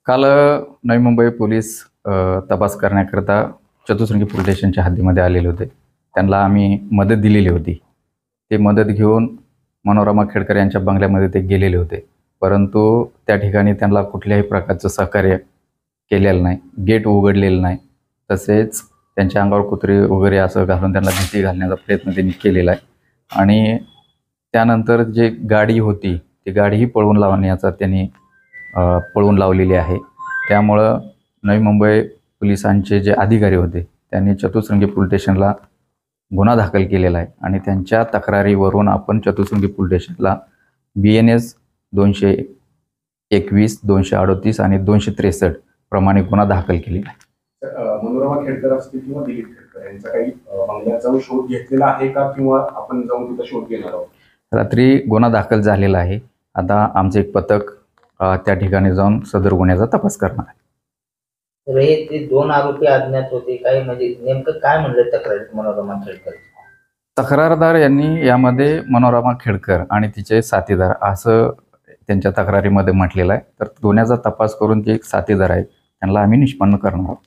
काल नवी मुंबई पोलीस तपास करण्याकरता चतुसृंगी पोलीस स्टेशनच्या हद्दीमध्ये आलेले होते. त्यांना आम्ही मदत दिलेली होती. ते मदत घेऊन मनोरमा खेडकर यांच्या बंगल्यामध्ये ते गेलेले होते. परंतु त्या ठिकाणी त्यांना कुठल्याही प्रकारचं सहकार्य केलेलं नाही, गेट उघडलेलं नाही. तसेच त्यांच्या अंगावर कुत्रे वगैरे असं घालून त्यांना भीती घालण्याचा प्रयत्न त्यांनी केलेला आहे. आणि त्यानंतर जे गाडी होती ती गाडीही पळवून लावण्याचा त्यांनी पळवून लावलेली आहे. त्यामुळं नवी मुंबई पोलिसांचे जे अधिकारी होते त्यांनी चतुसृंगी पोलीस स्टेशनला गुन्हा दाखल केलेला आहे आणि त्यांच्या तक्रारीवरून आपण चतुसृंगी पोलीस स्टेशनला BNS 221, 238 आणि 263 प्रमाणे गुन्हा दाखल केलेला आहे. मनोरमा खेडकर असतील किंवा दिलीप खेडकर यांचा काही बंगल्यात जाऊन शोध घेतलेला आहे का, किंवा आपण जाऊन तिथं शोध घेणार आहोत? रात्री गुन्हा दाखल झालेला आहे. आता आमचे एक पथक त्या ठिकाणी जाऊन सदर गुन्ह्याचा तपास करणार आहे. तर हे ते दोन आरोपी अज्ञात होते, काही म्हणजे नेमकं काय म्हणलं तक्रारीत मनोरमा खेडकर? तक्रारदार यांनी यामध्ये मनोरमा खेडकर आणि तिचे साथीदार असं त्यांच्या तक्रारीमध्ये म्हटलेलं आहे. तर गुन्ह्याचा तपास करून जे साथीदार आहेत त्यांना आम्ही निष्पन्न करणार आहोत.